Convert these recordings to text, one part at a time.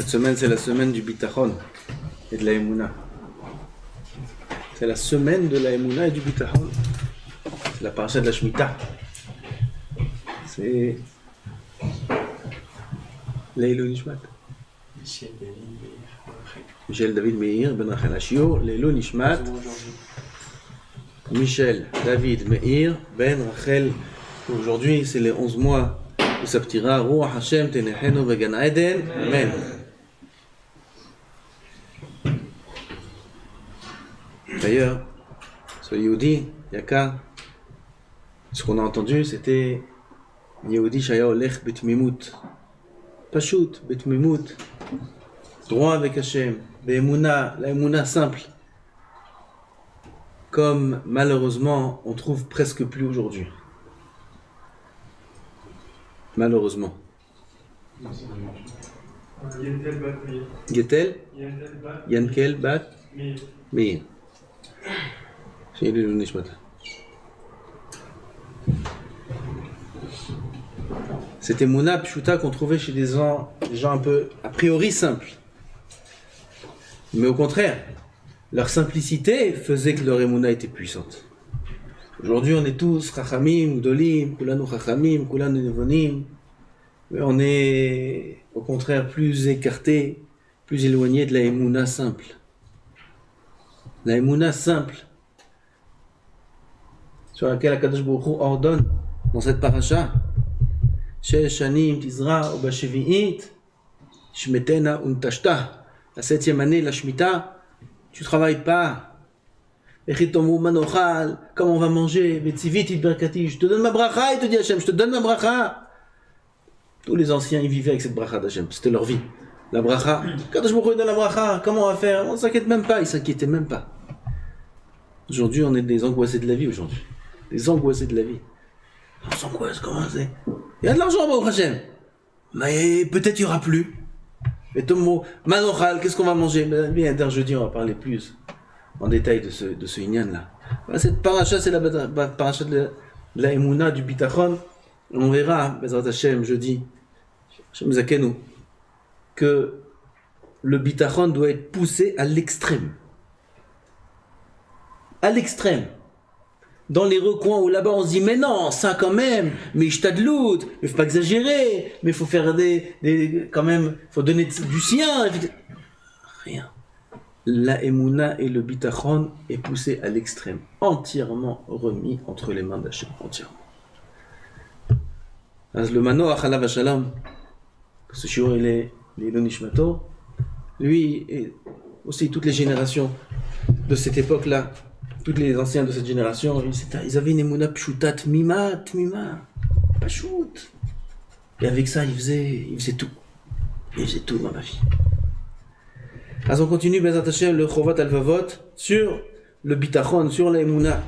Cette semaine, c'est la semaine du Bitachon et de la Emouna. C'est la semaine de la Emouna et du Bitachon. C'est la paracha de la Shemitah. C'est Leilo Nishmat. Michel David Meir Ben Rachel Ashio, Leilo Nishmat. Michel David Meir Ben Rachel. Aujourd'hui, c'est les 11 mois de Saptira. Ruach Hashem Tenechenu Vegan Eden. Amen. D'ailleurs, ce Yehudi, Yaka, ce qu'on a entendu, c'était Yehudi Shaya Olech Betmimut. Pashut, Betmimut. Droit avec Hashem. Be'emouna, la Emouna simple. Comme malheureusement, on trouve presque plus aujourd'hui. Malheureusement. Yetel Yankel Bat Meir. C'était Mouna Pshuta qu'on trouvait chez des gens un peu a priori simples. Mais au contraire, leur simplicité faisait que leur Emouna était puissante. Aujourd'hui, on est tous Chachamim, Gdolim, Kulanu Chachamim, Kulanu Nevonim. Mais on est au contraire plus écarté, plus éloigné de la Emouna simple. La Emouna simple, sur laquelle Akadosh Baruch Hu ordonne dans cette paracha, Shesh Shanim Tizra Ubashevi'it Shmetena Untashta. La 7e année, la Shemitah, tu travailles pas. Echitomu Manochal, comment on va manger? Betzivit Itberkati, je te donne ma bracha, il te dit Hashem, je te donne ma bracha. Tous les anciens, ils vivaient avec cette bracha d'Hashem, c'était leur vie. La bracha, Kadosh Baruch Hu donne la bracha, comment on va faire? On ne s'inquiète même pas, ils ne s'inquiétaient même pas. Aujourd'hui, on est des angoissés de la vie aujourd'hui. Des angoissés de la vie. On s'angoisse, comment c'est? Il y a de l'argent, Baruch Hashem. Mais peut-être il n'y aura plus. Et tout le mot, Manochal, qu'est-ce qu'on va manger? Bien, d'un jeudi, on va parler plus en détail de ce Inyan là. Cette paracha, c'est la paracha de la Emouna, du Bitachon. On verra, Bezrat Hashem, jeudi, Hashem Zakenu, que le Bitachon doit être poussé à l'extrême. À l'extrême. Dans les recoins où là-bas on se dit mais non, ça quand même, mais je t'adlout, mais il faut pas exagérer, mais il faut faire quand même, il faut donner du sien. Rien. La Emouna et le Bitachon est poussé à l'extrême, entièrement remis entre les mains d'Hachem, entièrement. Le Mano Achalav Hashalom, ce shiur il est Leilo Nishmato, lui et aussi toutes les générations de cette époque-là, tous les anciens de cette génération, ils avaient une Emouna Pshuta Tmima, Pashut. Et avec ça, ils faisaient tout. Ils faisaient tout dans la vie. Alors on continue, Bezat Hashem, le Chovat Alvavot, sur le Bitachon, sur la Emouna.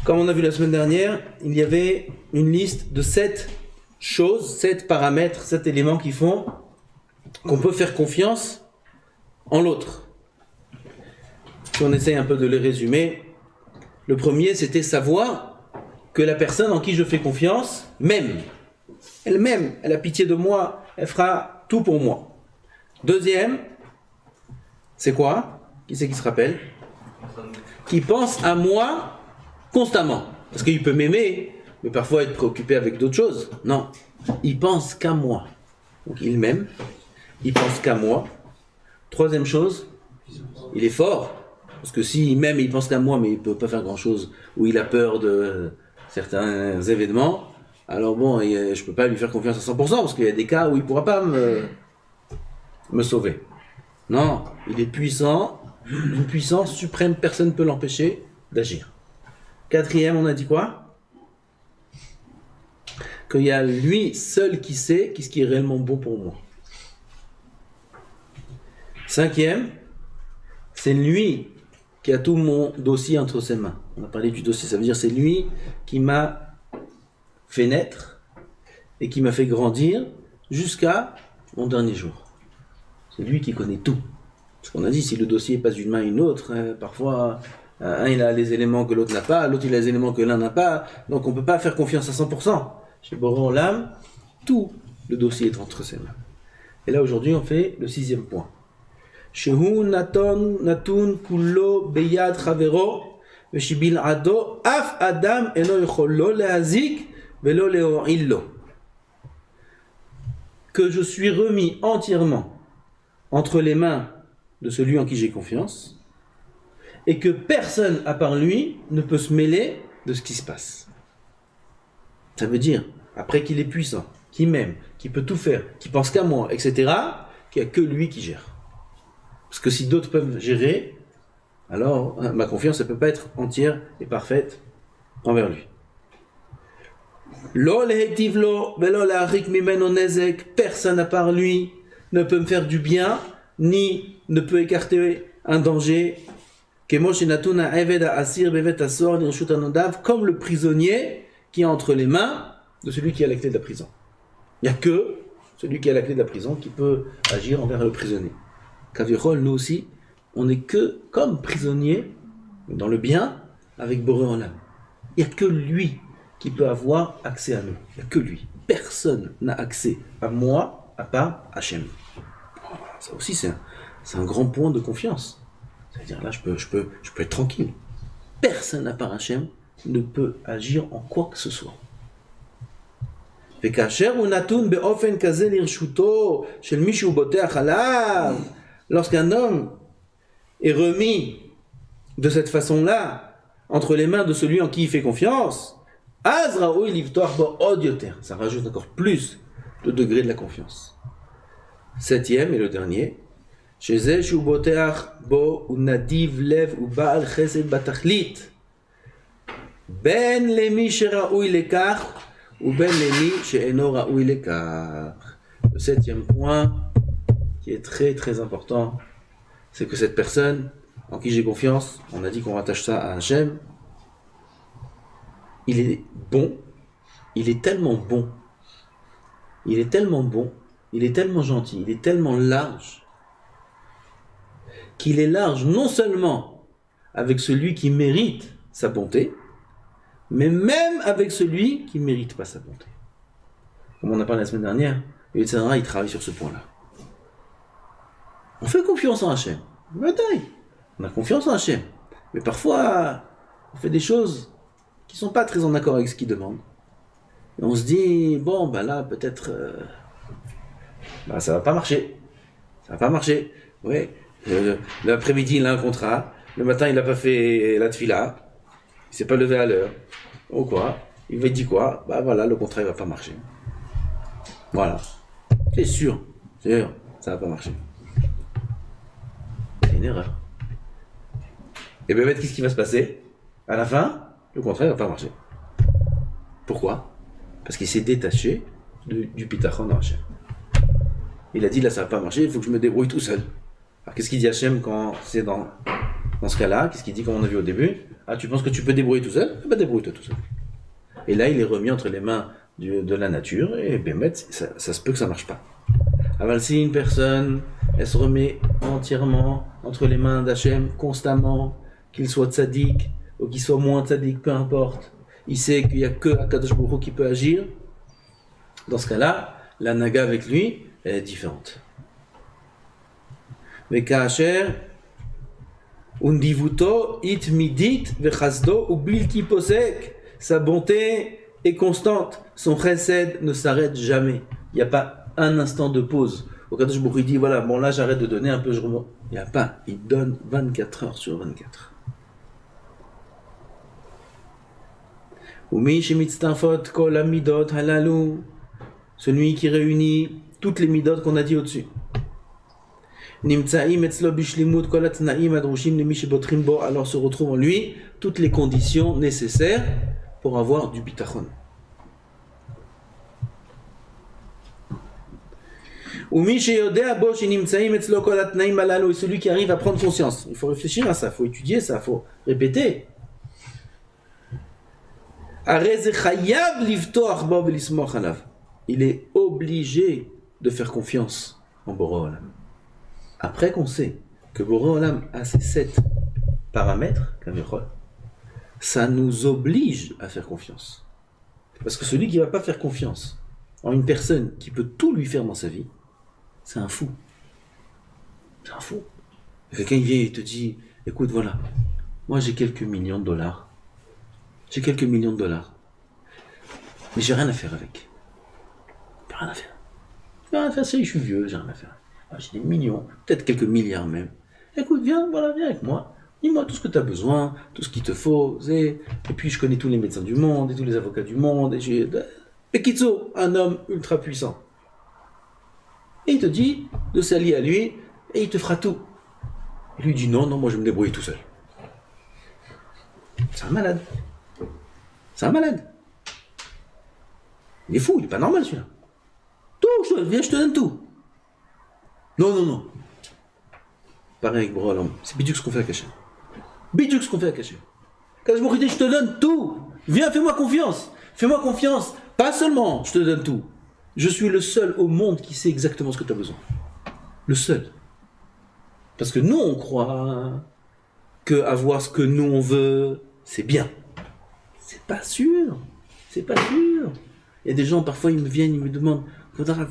Comme on a vu la semaine dernière, il y avait une liste de 7 choses, 7 paramètres, 7 éléments qui font qu'on peut faire confiance en l'autre. Si on essaye un peu de les résumer, le premier c'était savoir que la personne en qui je fais confiance m'aime. Elle m'aime, elle a pitié de moi, elle fera tout pour moi. Deuxième, c'est quoi? Qui c'est qui se rappelle? Qui pense à moi constamment. Parce qu'il peut m'aimer, mais parfois être préoccupé avec d'autres choses. Non, il pense qu'à moi. Donc il m'aime, il pense qu'à moi. Troisième chose, il est fort. Parce que s'il m'aime et il pense qu'à moi, mais il ne peut pas faire grand-chose, ou il a peur de certains événements, alors bon, je ne peux pas lui faire confiance à 100%, parce qu'il y a des cas où il ne pourra pas me sauver. Non, il est puissant, une puissance suprême, personne ne peut l'empêcher d'agir. Quatrième, on a dit quoi? Qu'il y a lui seul qui sait ce qui est réellement bon pour moi. Cinquième, c'est lui qui a tout mon dossier entre ses mains. On a parlé du dossier, ça veut dire c'est lui qui m'a fait naître et qui m'a fait grandir jusqu'à mon dernier jour. C'est lui qui connaît tout. Ce qu'on a dit, si le dossier passe d'une main à une autre, parfois un il a les éléments que l'autre n'a pas, l'autre il a les éléments que l'un n'a pas, donc on ne peut pas faire confiance à 100%. Chez Boré Olam, tout le dossier est entre ses mains. Et là, aujourd'hui, on fait le 6e point. Shehu natun kullo beyad chavero veshibil ado af adam eno yochol lo lehazik velo leo'il lo. Que je suis remis entièrement entre les mains de celui en qui j'ai confiance et que personne à part lui ne peut se mêler de ce qui se passe. Ça veut dire, après qu'il est puissant, qu'il m'aime, qu'il peut tout faire, qu'il pense qu'à moi, etc., qu'il n'y a que lui qui gère. Parce que si d'autres peuvent gérer, alors ma confiance ne peut pas être entière et parfaite envers lui. Personne à part lui ne peut me faire du bien, ni ne peut écarter un danger. Comme le prisonnier qui est entre les mains de celui qui a la clé de la prison. Il n'y a que celui qui a la clé de la prison qui peut agir envers le prisonnier. Kavirol, nous aussi, on n'est que comme prisonniers dans le bien avec Boré Olam. Il n'y a que lui qui peut avoir accès à nous. Il n'y a que lui. Personne n'a accès à moi à part Hachem. Ça aussi, c'est un grand point de confiance. C'est-à-dire là, je peux être tranquille. Personne à part Hachem ne peut agir en quoi que ce soit. Lorsqu'un homme est remis de cette façon-là entre les mains de celui en qui il fait confiance, ça rajoute encore plus de degré de la confiance. 7e et le dernier, ben lemi sheraoui lekach ou ben lemi she'eno raoui lekach. Le 7e point qui est très très important, c'est que cette personne en qui j'ai confiance, on a dit qu'on rattache ça à Hachem, il est bon, il est tellement bon, il est tellement bon, il est tellement gentil, il est tellement large, qu'il est large non seulement avec celui qui mérite sa bonté, mais même avec celui qui ne mérite pas sa bonté. Comme on a parlé la semaine dernière, le Tzara, il travaille sur ce point-là. On fait confiance en Hachem. On a confiance en Hachem. Mais parfois, on fait des choses qui ne sont pas très en accord avec ce qu'il demande. Et on se dit, bon, ben là, peut-être, ça va pas marcher. Ça va pas marcher. Oui. L'après-midi, il a un contrat. Le matin, il n'a pas fait la tefila. Il ne s'est pas levé à l'heure. Ou quoi. Il va dire quoi? Bah voilà, le contrat, il va pas marcher. Voilà. C'est sûr, ça va pas marcher. C'est une erreur. Et bien, qu'est-ce qui va se passer? À la fin, le contrat ne va pas marcher. Pourquoi? Parce qu'il s'est détaché du pitachon dans Hachem. Il a dit, là, ça va pas marcher, il faut que je me débrouille tout seul. Alors, qu'est-ce qu'il dit Hachem quand c'est dans ce cas-là? Qu'est-ce qu'il dit, comme on a vu au début? Ah, tu penses que tu peux débrouiller tout seul? Eh ben, débrouille-toi tout seul. Et là, il est remis entre les mains de la nature, et Bémet, ça se peut que ça ne marche pas. Alors, si une personne, elle se remet entièrement entre les mains d'Hachem, constamment, qu'il soit tzaddik, ou qu'il soit moins tzaddik, peu importe, il sait qu'il n'y a que Akadosh Baruch Hu qui peut agir, dans ce cas-là, la naga avec lui, elle est différente. Mais Kacher, undivuto it midit vechasdo ou bilti posek, sa bonté est constante, son chesed ne s'arrête jamais. Il n'y a pas un instant de pause. Au Kadosh Baruch Hu dit, voilà, bon là j'arrête de donner un peu, je remonte. Il n'y a pas, il donne 24 heures sur 24. Celui qui réunit toutes les midot qu'on a dit au-dessus. Alors se retrouvent en lui toutes les conditions nécessaires pour avoir du bitachon. Et celui qui arrive à prendre conscience. Il faut réfléchir à ça, il faut étudier ça, il faut répéter. Il est obligé de faire confiance en Boré Olam. Après qu'on sait que Boré Olam a ces 7 paramètres, ça nous oblige à faire confiance. Parce que celui qui ne va pas faire confiance en une personne qui peut tout lui faire dans sa vie, c'est un fou. C'est un fou. Quelqu'un vient et te dit, écoute, voilà, moi j'ai quelques millions de dollars. J'ai quelques millions de dollars. Mais j'ai rien à faire avec. J'ai rien à faire. J'ai rien à faire, je suis vieux, j'ai rien à faire. Ah, j'ai des millions, peut-être quelques milliards même. Écoute, viens, voilà, viens avec moi. Dis-moi tout ce que tu as besoin, tout ce qu'il te faut. Et puis je connais tous les médecins du monde, et tous les avocats du monde. Et Kitso, un homme ultra puissant. Et il te dit de s'allier à lui, et il te fera tout. Il lui dit non, non, moi je vais me débrouiller tout seul. C'est un malade. C'est un malade. Il est fou, il est pas normal celui-là. Tout, viens, je te donne tout. Non, non, non. Pareil avec Brolam. C'est bidou ce qu'on fait à Hachem. Bidou ce qu'on fait à Hachem. Quand je me dis, je te donne tout. Viens, fais-moi confiance. Fais-moi confiance. Pas seulement, je te donne tout. Je suis le seul au monde qui sait exactement ce que tu as besoin. Le seul. Parce que nous, on croit que avoir ce que nous, on veut, c'est bien. C'est pas sûr. C'est pas sûr. Il y a des gens, parfois, ils me viennent, ils me demandent,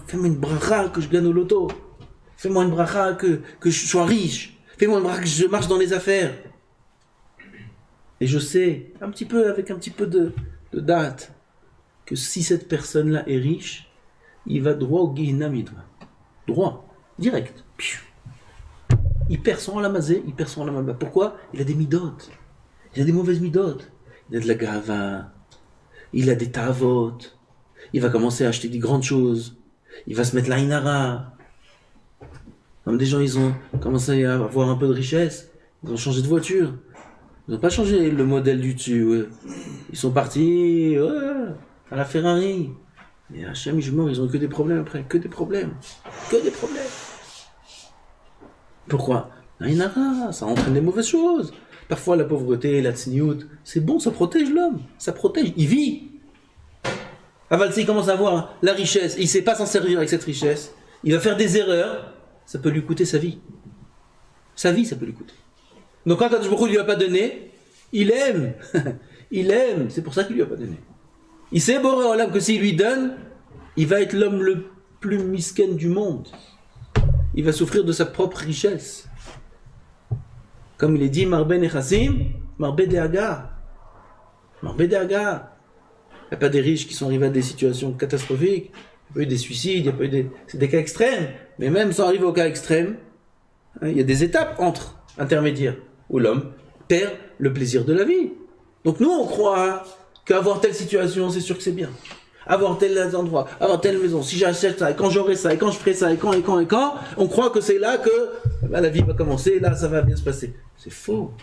fais-moi une bracha que je gagne au loto. Fais-moi une bracha que je sois riche. Fais-moi une bracha que je marche dans les affaires. Et je sais, avec un petit peu de date, que si cette personne-là est riche, il va droit au Gehinam Yidva. Droit, direct. Il perd son alamazé, il perd son alamazé. Pourquoi? Il a des midotes. Il a des mauvaises midotes. Il a de la gava. Il a des tavot. Il va commencer à acheter des grandes choses. Il va se mettre la inara. Comme des gens, ils ont commencé à avoir un peu de richesse. Ils ont changé de voiture. Ils n'ont pas changé le modèle du dessus. Ouais. Ils sont partis à la Ferrari. Et Hachem, ils ont que des problèmes après. Que des problèmes. Que des problèmes. Pourquoi? La inara, ça entraîne des mauvaises choses. Parfois, la pauvreté, la tsniout, c'est bon, ça protège l'homme. Ça protège. Il vit. Aval, s'il commence à avoir la richesse et il ne sait pas s'en servir avec cette richesse, il va faire des erreurs, ça peut lui coûter sa vie. Sa vie, ça peut lui coûter. Donc quand Kadosh Baruch Hu ne lui a pas donné, il aime. Il aime, c'est pour ça qu'il ne lui a pas donné. Il sait, Boré Olam, que s'il lui donne, il va être l'homme le plus misken du monde. Il va souffrir de sa propre richesse. Comme il est dit, Marbe Nechassim, Marbe Dehaga. Marbe Dehaga. Il n'y a pas des riches qui sont arrivés à des situations catastrophiques. Il n'y a pas eu des suicides, il n'y a pas eu des... C'est des cas extrêmes. Mais même sans arriver au cas extrême, il y a des étapes entre intermédiaires où l'homme perd le plaisir de la vie. Donc nous, on croit qu'avoir telle situation, c'est sûr que c'est bien. Avoir tel endroit, avoir telle maison, si j'achète ça, et quand j'aurai ça, et quand je ferai ça, et quand, on croit que c'est là que la vie va commencer, là, ça va bien se passer. C'est faux.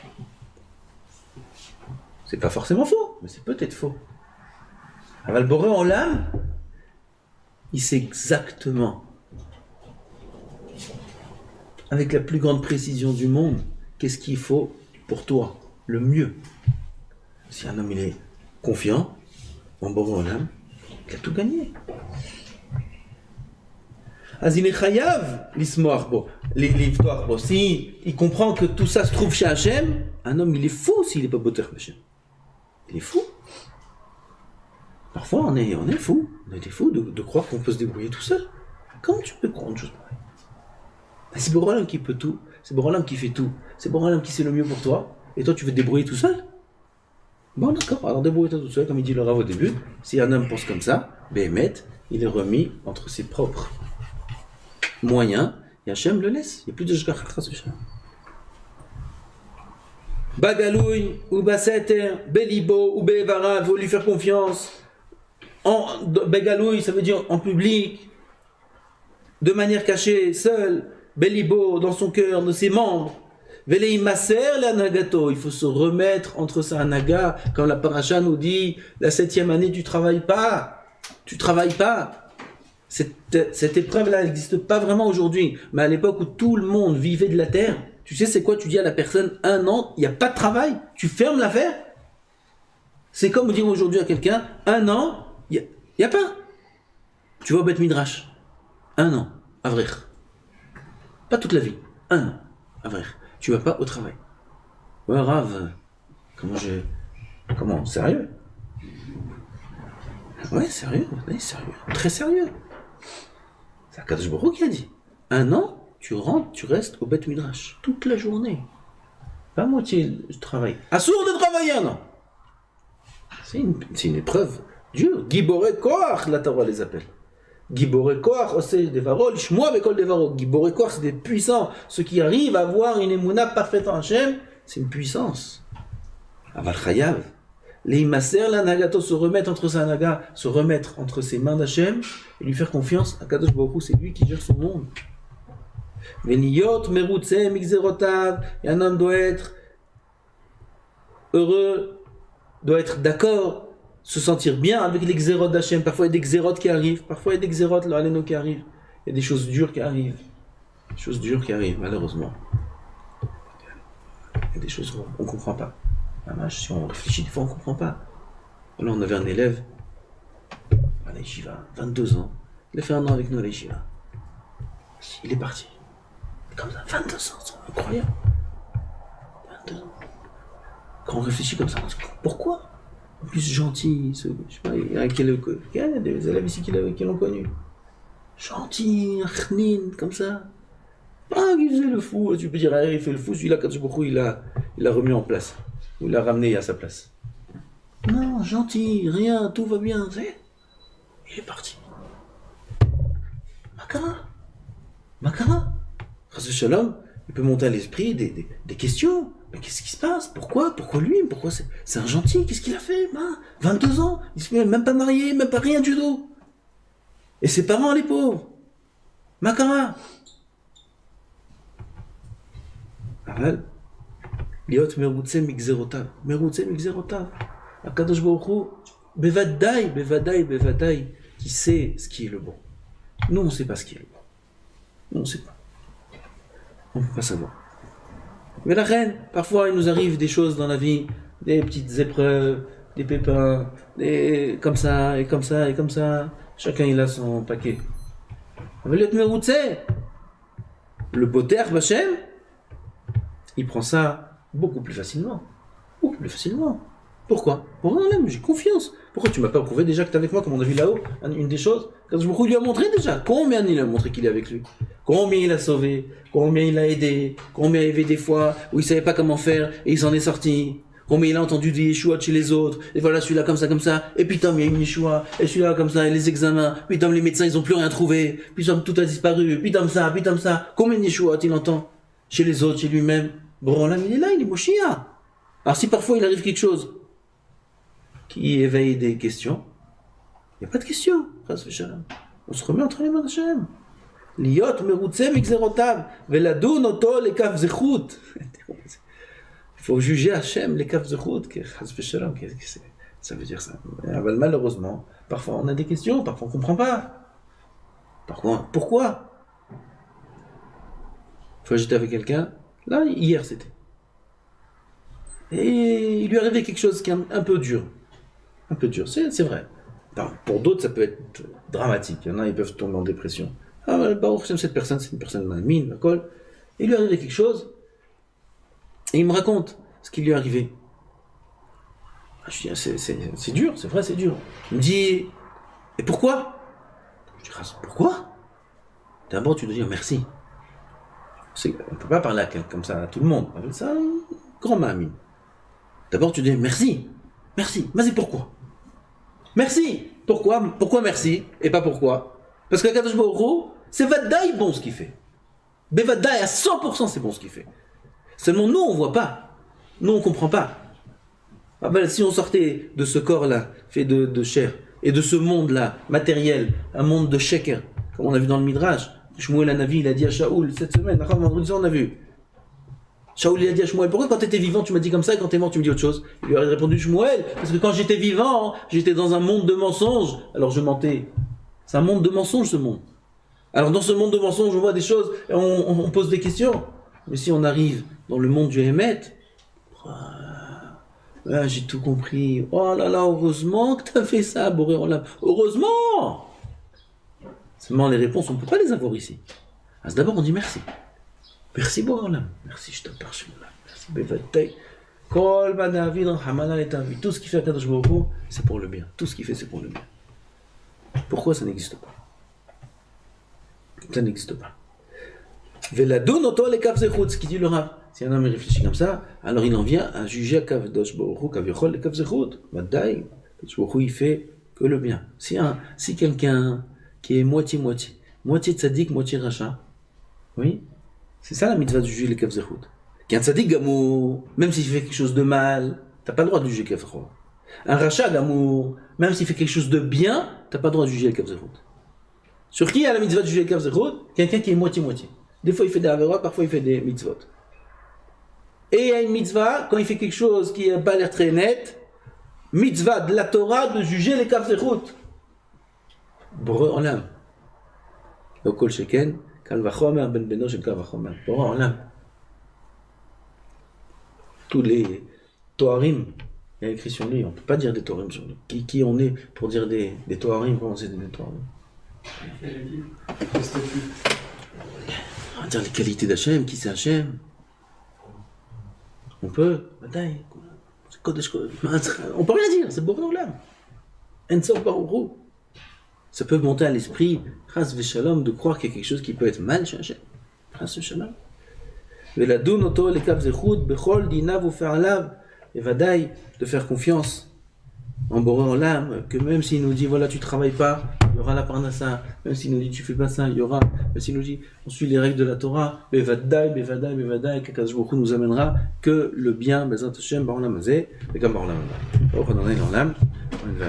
C'est pas forcément faux, mais c'est peut-être faux. Aval Boré Olam, il sait exactement, avec la plus grande précision du monde, qu'est-ce qu'il faut pour toi, le mieux. Si un homme il est confiant en Boré Olam, il a tout gagné. Azine Chayav, l'ismoach, les victoires, si il comprend que tout ça se trouve chez Hachem, un homme il est fou s'il n'est pas botter Hachem. Il est fou. Parfois on est fou. On est fou de croire qu'on peut se débrouiller tout seul. Comment tu peux croire une chose pareille? C'est Boré Olam qui peut tout. C'est Boré Olam qui fait tout. C'est Boré Olam qui sait le mieux pour toi. Et toi tu veux te débrouiller tout seul? Bon d'accord, alors débrouille-toi tout seul, comme il dit le Rav au début. Si un homme pense comme ça, Béhémet, il est remis entre ses propres moyens, et Hachem le laisse. Il n'y a plus de Shgach Hachem. Bagaloui, ou Baseter, Belibo, ou Bévara, il faut lui faire confiance. Bagaloui, ça veut dire en public, de manière cachée, seul, Belibo, dans son cœur, de ses membres. Velei Maser la Nagato, il faut se remettre entre sa Naga, comme la paracha nous dit, la 7e année, tu travailles pas. Tu travailles pas. Cette épreuve-là n'existe pas vraiment aujourd'hui. Mais à l'époque où tout le monde vivait de la terre, tu sais c'est quoi? Tu dis à la personne, 1 an, il n'y a pas de travail. Tu fermes l'affaire. C'est comme dire aujourd'hui à quelqu'un, 1 an, il n'y a pas. Tu vas au Beth Midrash. 1 an, à vrai. Pas toute la vie. 1 an, à vrai. Tu vas pas au travail. Ouais, Rav, comment, sérieux? Ouais, sérieux, très sérieux. C'est Kadosh Baruch Hu qui a dit. un an, tu rentres, tu restes au Beth Midrash toute la journée. Pas moitié de travail. Assourd de travailler un an. C'est une épreuve dure. Giboré Koach, la Torah les appelle. Giboré Koach, Osei Devarol, Shmoa Bekol Devarol. Giboré Koach, c'est des puissants. Ceux qui arrivent à avoir une émouna parfaite en Hachem, c'est une puissance. Aval Chayav. Les Maser, la Nagato, se remettre entre sa Naga, se remettre entre ses mains d'Hachem et lui faire confiance. À Kadosh Baruch Hu, c'est lui qui gère son monde. Veniyot, Merutse, Mixerotav. Et un homme doit être heureux, doit être d'accord, se sentir bien avec les xérotes d'Hachem. Parfois il y a des xérotes qui arrivent, parfois il y a des xérotes, l'Aleno qui arrivent. Il y a des choses dures qui arrivent. Des choses dures qui arrivent, malheureusement. Il y a des choses qu'on ne comprend pas. Si on réfléchit, des fois on ne comprend pas. Là, on avait un élève à l'Yeshiva, 22 ans. Il a fait un an avec nous à l'Yeshiva. Il est parti. Comme ça, 22 ans, c'est incroyable. 22 ans. Quand on réfléchit comme ça, on se dit pourquoi? En plus gentil, je sais pas, il y a des élèves ici qui l'ont connu. Gentil, chnin, comme ça. Ah, il faisait le fou, tu peux dire, il fait le fou, celui-là, quand il l'a remis en place. Ou il l'a ramené à sa place. Non, gentil, rien, tout va bien, tu sais. Il est parti. Makara. Chas v'shalom, il peut monter à l'esprit des questions. Mais qu'est-ce qui se passe? Pourquoi lui? Pourquoi c'est un gentil? Qu'est-ce qu'il a fait? 22 ans, il ne se met même pas marié, même pas rien du tout. Et ses parents, les pauvres. Makara. Aval. Liot merutse migzerotav. Merutse migzerotav. Akadosh Baruch Hu, bevadaï, qui sait ce qui est le bon. Nous, on ne sait pas ce qui est le bon. Nous, on ne sait pas. On ne peut pas savoir. Mais la reine, parfois il nous arrive des choses dans la vie, des petites épreuves, des pépins, comme ça, et comme ça, et comme ça. Chacun il a son paquet. Le boter Bachem, il prend ça beaucoup plus facilement. Beaucoup plus facilement. Pourquoi? Pour un j'ai confiance. Pourquoi tu m'as pas prouvé déjà que tu es avec moi, comme on a vu là-haut, une des choses? Quand je lui a montré déjà. Combien il a montré qu'il est avec lui? Combien il a sauvé? Combien il a aidé? Combien il y avait des fois où il savait pas comment faire et il s'en est sorti? Combien il a entendu des Yeshua chez les autres? Et voilà, celui-là comme ça. Et puis Tom, il y a une Yeshua. Et celui-là comme ça, et les examens. Puis Tom, les médecins, ils ont plus rien trouvé. Puis Tom, tout a disparu. Puis Tom ça. Combien de Yeshua il entend? Chez les autres, chez lui-même. Bon, là, il est là, il est Moshia. Alors si parfois il arrive quelque chose qui éveille des questions, il n'y a pas de questions. On se remet entre les mains d'Hachem. Liot merutse migzerotav veladun oto lekaf zechut. Il faut juger Hachem lekaf zechut. Qu'est-ce que ça veut dire ça? Malheureusement, parfois on a des questions, parfois on ne comprend pas. Pourquoi? Une fois j'étais avec quelqu'un, là hier c'était. Et il lui arrivait quelque chose qui est un peu dur. Un peu dur, c'est vrai. Alors, pour d'autres, ça peut être dramatique. Il y en a, ils peuvent tomber en dépression. Baruch Hashem, cette personne, c'est une personne dans la mine, la colle. Il lui arrivait quelque chose. Et il me raconte ce qui lui est arrivé. Je dis, c'est dur, c'est vrai, c'est dur. Il me dit, et pourquoi? Je dis, pourquoi? D'abord, tu dois dire merci. On ne peut pas parler à quelqu'un comme ça, à tout le monde. C'est un grand mamie. D'abord, tu dis merci. Merci. Mais c'est pourquoi? Merci. Pourquoi merci et pas pourquoi? Parce que Kadosh Baruch Hu, c'est Vadaï bon ce qu'il fait. Bevadaï à 100% c'est bon ce qu'il fait. Seulement nous on voit pas. Nous on comprend pas. Si on sortait de ce corps-là, fait de chair, et de ce monde-là, matériel, un monde de sheker, comme on a vu dans le Midrash, Shmuel Hanavi, il a dit à Shaoul cette semaine, vendredi on a vu. Shaoul il a dit à Shmuel, pourquoi quand tu étais vivant tu m'as dit comme ça et quand tu es mort tu me dis autre chose? Il lui a répondu, Shmuel, parce que quand j'étais vivant, j'étais dans un monde de mensonges, alors je mentais. C'est un monde de mensonges ce monde. Alors dans ce monde de mensonges on voit des choses, et on pose des questions. Mais si on arrive dans le monde du Hémet, j'ai tout compris. Oh là là, heureusement que tu as fait ça, Boré Olam. Heureusement! Seulement les réponses, on ne peut pas les avoir ici. Alors d'abord on dit merci. Merci Boralam, merci je te parche, merci Bevatei. Kol Badavid Hamana Letavi. Tout ce qui fait à Kadosh Baruch Hu, c'est pour le bien. Tout ce qu'il fait, c'est pour le bien. Pourquoi ça n'existe pas? Ça n'existe pas. Veladon oto le kav zechut, ce qui dit le Rav. Si un homme réfléchit comme ça, alors il en vient à juger à Kadosh Baruch Hu, Kavichol le kav zechut. Vadaï, Kadosh Baruch Hu, il fait que le bien. Si quelqu'un qui est moitié-moitié, moitié tzaddik, moitié rachat, oui, c'est ça la mitzvah de juger le kav zechut. Qu'un tzaddik gamour, même s'il fait quelque chose de mal, t'as pas le droit de juger le kav zechut. Un rachat gamour, même s'il fait quelque chose de bien, t'as pas le droit de juger le kav zechut. Sur qui il y a la mitzvah de juger le kav zechut? Quelqu'un qui est moitié-moitié. Des fois il fait des averot, parfois il fait des mitzvot. Et il y a une mitzvah, quand il fait quelque chose qui n'a pas l'air très net, mitzvah de la Torah de juger les kav zechut. Boré olam. Lokol sheken, kal vachomer ben beno shel kal vachomer. Boré olam. Tous les toharim, il y a écrit sur lui, on ne peut pas dire des toharim sur lui. Qui on est pour dire des toharim, comment c'est des toharim? On va dire les qualités d'Hachem, qui c'est Hachem. On peut, on peut rien dire, c'est Boré olam. Ensof Baruch Hu. Ça peut monter à l'esprit, Chas v'shalom, de croire qu'il y a quelque chose qui peut être mal chez Hachem. Chas v'shalom. Veladun oto le kav zechut, bechol dinav u'fe'alav, et vadaï, de faire confiance en Boré olam, que même s'il nous dit, voilà, tu travailles pas, il y aura la parnassa, même s'il nous dit, tu fais pas ça, il y aura, même s'il nous dit, on suit les règles de la Torah, bevadaï, qu'Akadosh Baruch Hu nous amènera que le bien, bezat Hashem, Baruch Hu, et comme Baruch Hu, on en est dans l'âme, on va